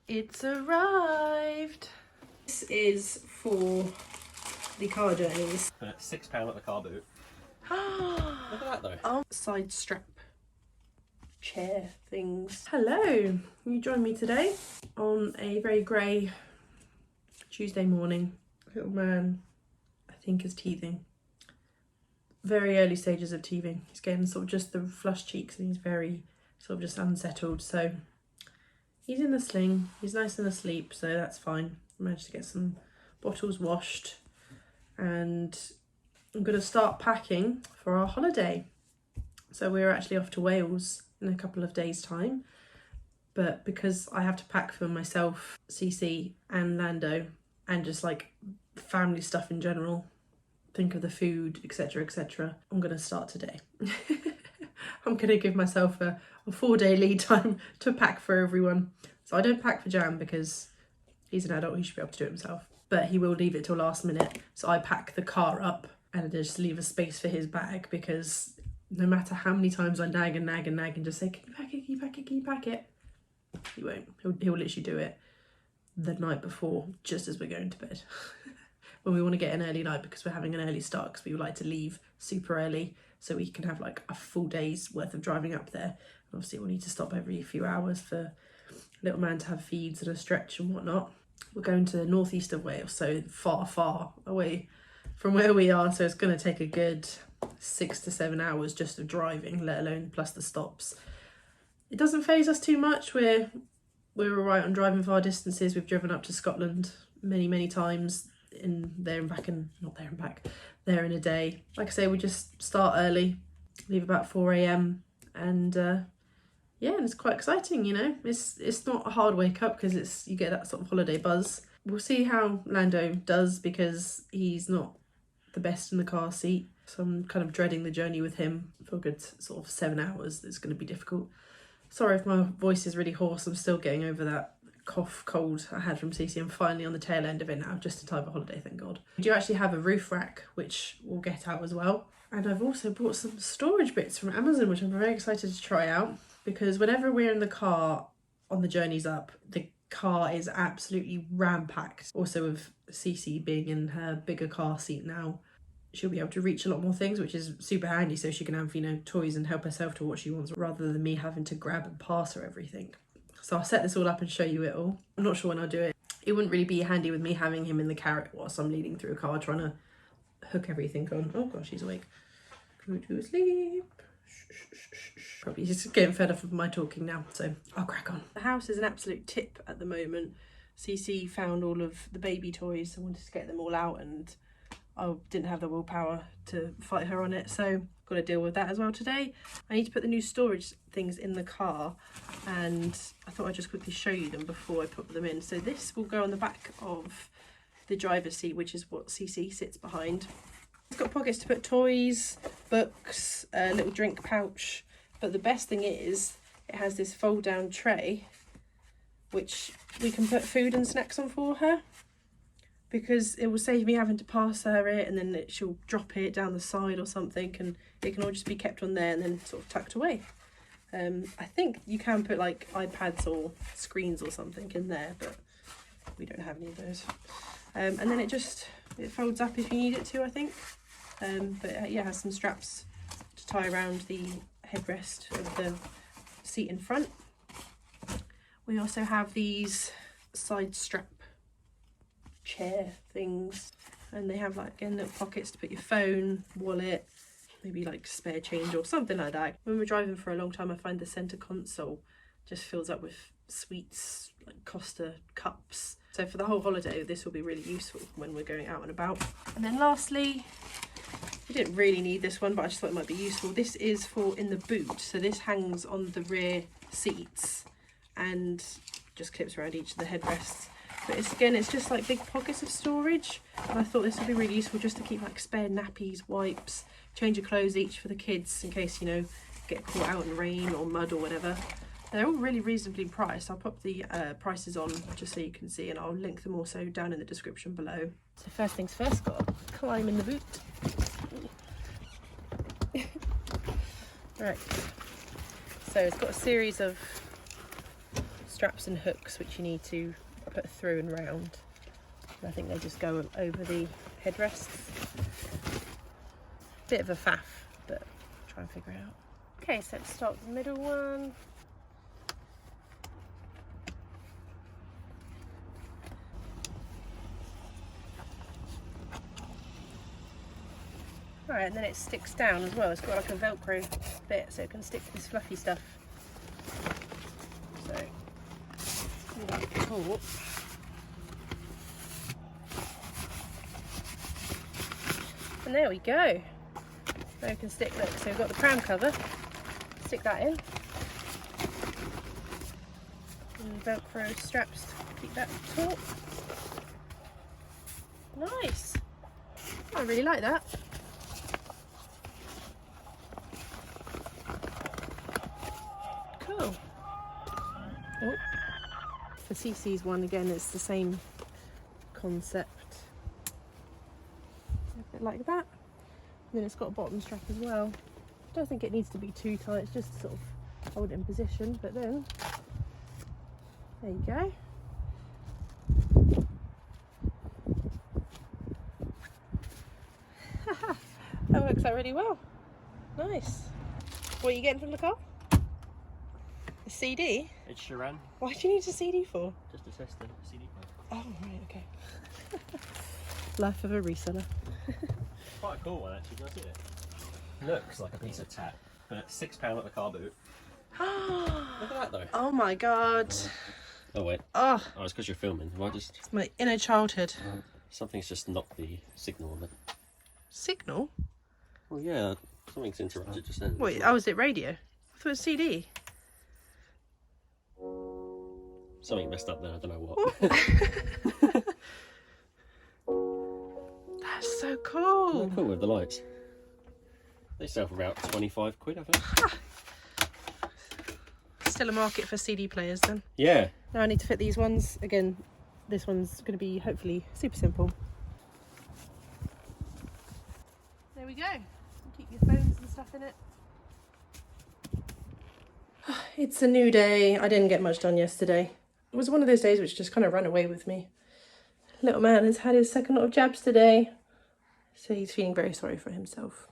It's arrived. This is for the car journeys. £6 at the car boot. Look at that though. Oh, side strap chair things. Hello, you join me today on a very grey Tuesday morning. Little man, I think, is teething. Very early stages of teething. He's getting sort of just the flushed cheeks and he's very sort of just unsettled. So he's in the sling. He's nice and asleep, so that's fine. I managed to get some bottles washed and I'm going to start packing for our holiday. So we're actually off to Wales in a couple of days' time. But because I have to pack for myself, Cece and Lando, and just like family stuff in general, think of the food, etc, etc, I'm going to start today. I'm going to give myself a 4-day lead time to pack for everyone. So I don't pack for Jam because he's an adult, he should be able to do it himself. But he will leave it till last minute. So I pack the car up and just leave a space for his bag, because no matter how many times I nag and just say, can you pack it, can you pack it, can you pack it? He won't. He'll literally do it the night before, just as we're going to bed. When we want to get an early night, because we're having an early start, because we would like to leave super early so we can have like a full day's worth of driving up there. Obviously we'll need to stop every few hours for little man to have feeds and a stretch and whatnot. We're going to the northeast of Wales, so far away from where we are, so it's going to take a good 6 to 7 hours just of driving, let alone plus the stops. It doesn't faze us too much. We're all right on driving far distances. We've driven up to Scotland many times, in there and back, and not there and back, there in a day. Like I say, we just start early, leave about 4 AM, and yeah, and it's quite exciting, you know. It's not a hard wake up because you get that sort of holiday buzz. We'll see how Lando does, because he's not the best in the car seat, so I'm kind of dreading the journey with him for a good sort of 7 hours. It's going to be difficult. Sorry if my voice is really hoarse. I'm still getting over that cold I had from Cece. I'm finally on the tail end of it now, just in time for holiday, thank God. We do actually have a roof rack, which we'll get out as well. And I've also bought some storage bits from Amazon, which I'm very excited to try out, because whenever we're in the car on the journeys up, the car is absolutely ram-packed. Also with Cece being in her bigger car seat now, she'll be able to reach a lot more things, which is super handy, so she can have, you know, toys and help herself to what she wants, rather than me having to grab and pass her everything. So I'll set this all up and show you it all. I'm not sure when I'll do it. It wouldn't really be handy with me having him in the carrot whilst I'm leading through a car trying to hook everything on. Oh gosh, he's awake. Go to sleep. Probably just getting fed up of my talking now, so I'll crack on. The house is an absolute tip at the moment. Cece found all of the baby toys. I wanted to get them all out, and I didn't have the willpower to fight her on it, so got to deal with that as well today. I need to put the new storage things in the car, and I thought I'd just quickly show you them before I put them in. So this will go on the back of the driver's seat, which is what Cece sits behind. It's got pockets to put toys, books, a little drink pouch, but the best thing is it has this fold down tray which we can put food and snacks on for her, because it will save me having to pass her it, and then she'll drop it down the side or something, and it can all just be kept on there and then sort of tucked away. I think you can put like iPads or screens or something in there, but we don't have any of those. And then it folds up if you need it to, I think. But yeah, it has some straps to tie around the headrest of the seat in front. We also have these side strap chair things, and they have like, again, little pockets to put your phone, wallet, maybe like spare change or something like that. When we're driving for a long time, I find the centre console just fills up with sweets, like Costa cups. So for the whole holiday, this will be really useful when we're going out and about. And then lastly, we didn't really need this one, but I just thought it might be useful. This is for in the boot. So this hangs on the rear seats and just clips around each of the headrests. But it's just like big pockets of storage. And I thought this would be really useful just to keep like spare nappies, wipes, change of clothes each for the kids in case, you know, get caught out in rain or mud or whatever. They're all really reasonably priced. I'll pop the prices on just so you can see, and I'll link them also down in the description below. So first things first, got to climb in the boot. Right, so it's got a series of straps and hooks which you need to put through and round. I think they just go over the headrests. Bit of a faff, but try and figure it out. Okay, so let's start with the middle one. Right, and then it sticks down as well. It's got like a Velcro bit so it can stick to this fluffy stuff. So, cool. And there we go. Now we can stick, look, so we've got the pram cover. Stick that in. And Velcro straps to keep that taut. Nice. I really like that. Cool. Oh. For CC's one again, it's the same concept. A bit like that. And then it's got a bottom strap as well. I don't think it needs to be too tight, it's just to sort of hold it in position, but then there you go. That works out really well. Nice. What are you getting from the car? A CD? It's Sharan. Why do you need a CD for? Just to test the CD player. Oh, right, okay. Life of a reseller. Quite a cool one actually, can I see it? Looks like a piece of tat, but £6 at the car boot. Look at that though. Oh my god. Oh wait. Oh, It's because you're filming. Have I just... it's my inner childhood. Something's just knocked the signal on it. Signal? Well yeah, something's interrupted just then. Wait, oh, was it radio? I thought it was CD. Something messed up there, I don't know what. That's so cool. Cool with the lights. They sell for about 25 quid, I think. Still a market for CD players then. Yeah. Now I need to fit these ones. Again, this one's going to be hopefully super simple. There we go. Keep your phones and stuff in it. It's a new day. I didn't get much done yesterday. It was one of those days which just kind of ran away with me. Little man has had his second lot of jabs today, so he's feeling very sorry for himself.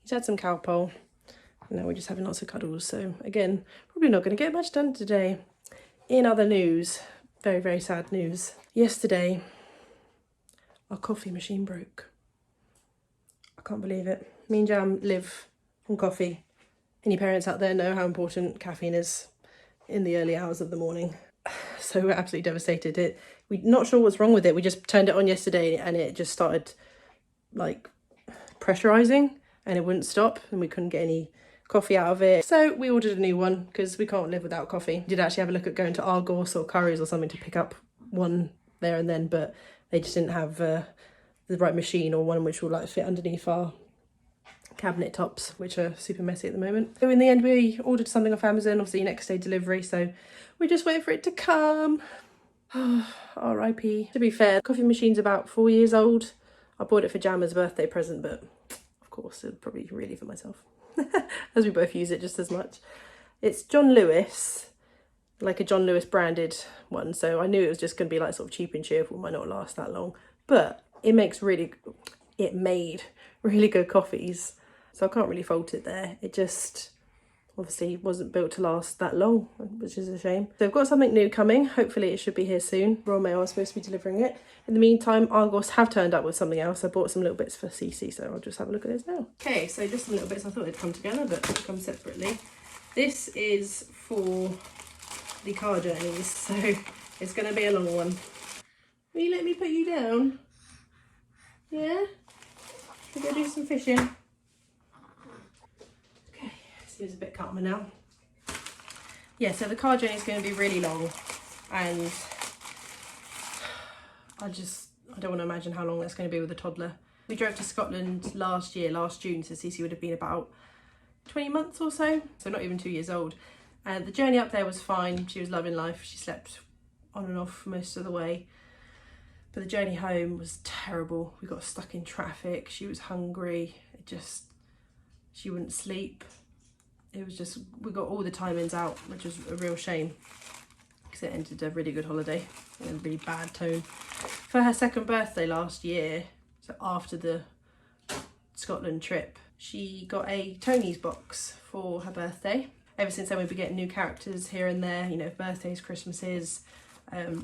He's had some Calpol, and now we're just having lots of cuddles. So again, probably not going to get much done today. In other news, very, very sad news. Yesterday, our coffee machine broke. I can't believe it. Me and Jam live on coffee. Any parents out there know how important caffeine is in the early hours of the morning. So we're absolutely devastated. We're not sure what's wrong with it. We just turned it on yesterday and it just started like pressurizing and it wouldn't stop and we couldn't get any coffee out of it. So we ordered a new one because we can't live without coffee. We did actually have a look at going to Argos or Currys or something to pick up one there and then, but they just didn't have the right machine or one which will like fit underneath our cabinet tops, which are super messy at the moment. So in the end we ordered something off Amazon, obviously next day delivery, so we're just waiting for it to come. R.I.P. To be fair, the coffee machine's about 4 years old. I bought it for Jammer's birthday present, but of course it's probably really for myself as we both use it just as much. It's John Lewis, like a John Lewis branded one, so I knew it was just going to be like sort of cheap and cheerful, might not last that long, but it made really good coffees. So I can't really fault it there. It just obviously wasn't built to last that long, which is a shame. So I've got something new coming. Hopefully it should be here soon. Royal Mail are supposed to be delivering it. In the meantime, Argos have turned up with something else. I bought some little bits for Cece, so I'll just have a look at this now. Okay, so just some little bits. I thought they'd come together, but they come separately. This is for the car journeys, so it's going to be a long one. Will you let me put you down? Yeah? Should we go do some fishing? Seems a bit calmer now. Yeah, so the car journey is going to be really long and I don't want to imagine how long that's going to be with a toddler. We drove to Scotland last June, so Cece would have been about 20 months or so not even 2 years old. The journey up there was fine. She was loving life. She slept on and off most of the way. But the journey home was terrible. We got stuck in traffic. She was hungry. She wouldn't sleep. It was just, we got all the timings out, which was a real shame. because it ended a really good holiday in a really bad tone. For her second birthday last year, so after the Scotland trip, she got a Tony's box for her birthday. Ever since then we've been getting new characters here and there, you know, birthdays, Christmases,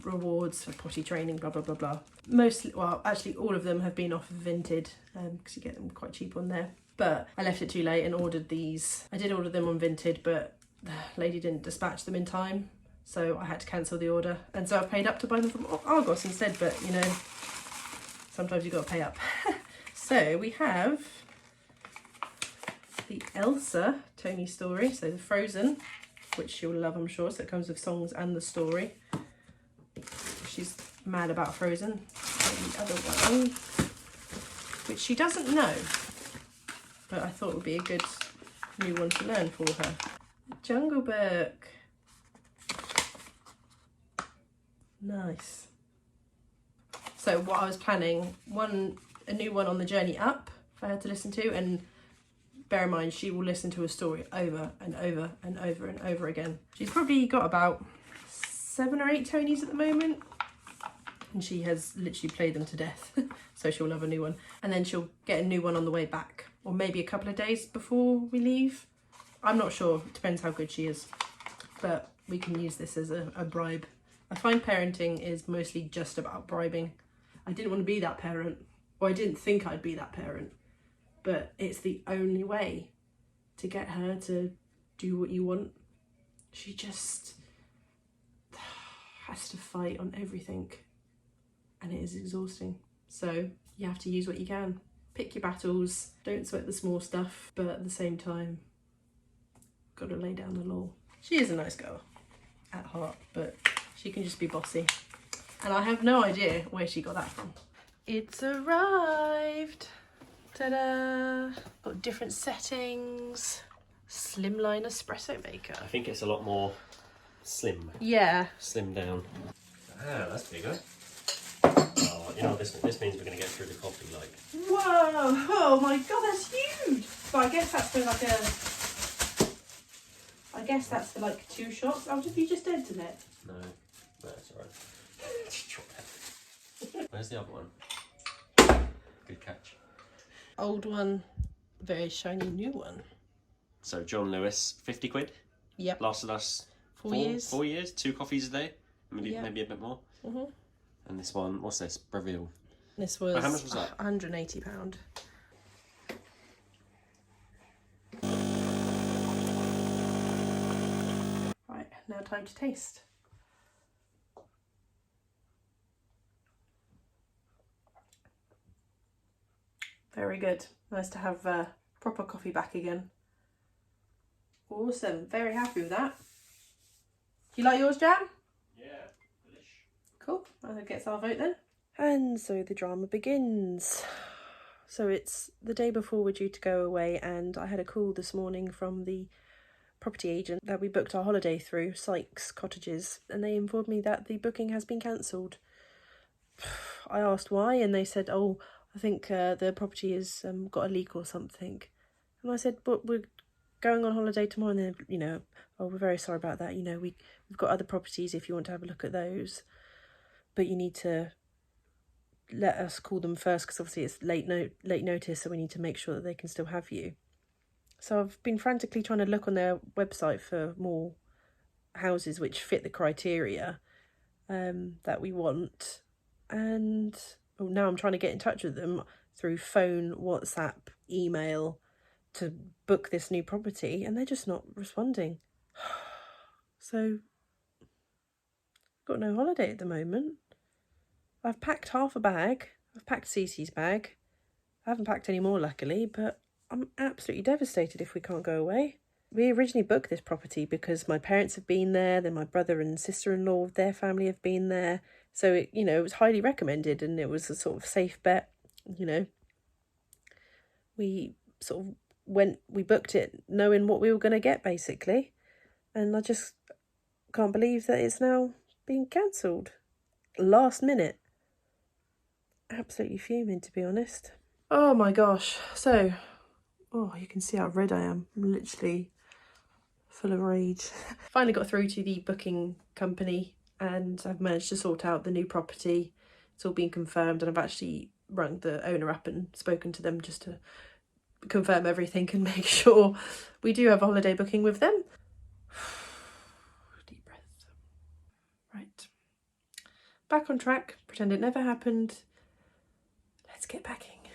rewards for potty training, blah blah blah blah. Mostly, well, actually all of them have been off of Vinted, because you get them quite cheap on there. But I left it too late and ordered these. I did order them on Vinted, but the lady didn't dispatch them in time, so I had to cancel the order. And so I've paid up to buy them from Argos instead, but you know, sometimes you've got to pay up. So we have the Elsa Tony story, so the Frozen, which she'll love, I'm sure. So it comes with songs and the story. She's mad about Frozen. And the other one, which she doesn't know, but I thought would be a good new one to learn for her. Jungle Book. Nice. So what I was planning, a new one on the journey up for her to listen to, and bear in mind she will listen to a story over and over and over and over again. She's probably got about 7 or 8 Tonys at the moment, and she has literally played them to death. So she'll love a new one, and then she'll get a new one on the way back, or maybe a couple of days before we leave. I'm not sure, it depends how good she is, but we can use this as a bribe. I find parenting is mostly just about bribing. I didn't want to be that parent, or I didn't think I'd be that parent, but it's the only way to get her to do what you want. She just has to fight on everything, and it is exhausting. So you have to use what you can. Pick your battles, don't sweat the small stuff, but at the same time, got to lay down the law. She is a nice girl at heart, but she can just be bossy. And I have no idea where she got that from. It's arrived. Ta-da! Got different settings. Slimline espresso maker. I think it's a lot more slim. Yeah. Slim down. Ah, that's bigger. Oh, you know what this means we're going to get through the coffee like. Whoa! Oh my god, that's huge! So I guess that's for like like 2 shots. Oh, you just dented it. No, that's alright. Where's the other one? Good catch. Old one, very shiny new one. So John Lewis, 50 quid. Yep. Lasted us 4 years. 4 years, 2 coffees a day, maybe Yep. maybe a bit more. Mhm. And this one, what's this? Breville. This was, how much was that? £180. Right, now time to taste. Very good. Nice to have proper coffee back again. Awesome. Very happy with that. Do you like yours, Jam? Yeah, delish. Cool. That gets our vote then. And so the drama begins. So it's the day before we're due to go away, and I had a call this morning from the property agent that we booked our holiday through, Sykes Cottages, and they informed me that the booking has been cancelled. I asked why, and they said, oh, I think the property has got a leak or something. And I said, but we're going on holiday tomorrow, and then, you know, oh, we're very sorry about that. You know, we've got other properties if you want to have a look at those, but you need to let us call them first, because obviously it's late notice, so we need to make sure that they can still have you. So I've been frantically trying to look on their website for more houses which fit the criteria that we want, and now I'm trying to get in touch with them through phone, WhatsApp, email to book this new property, and they're just not responding. So got no holiday at the moment. I've packed half a bag. I've packed Cece's bag. I haven't packed any more, luckily, but I'm absolutely devastated if we can't go away. We originally booked this property because my parents have been there, then my brother and sister-in-law of their family have been there. So, it was highly recommended, and it was a sort of safe bet, We sort of we booked it knowing what we were going to get, basically. And I just can't believe that it's now being cancelled. Last minute. Absolutely fuming, to be honest. Oh my gosh. So, you can see how red I am. I'm literally full of rage. Finally got through to the booking company and I've managed to sort out the new property. It's all been confirmed and I've actually rung the owner up and spoken to them just to confirm everything and make sure we do have a holiday booking with them. Deep breath. Right. Back on track. Pretend it never happened. Let's get packing.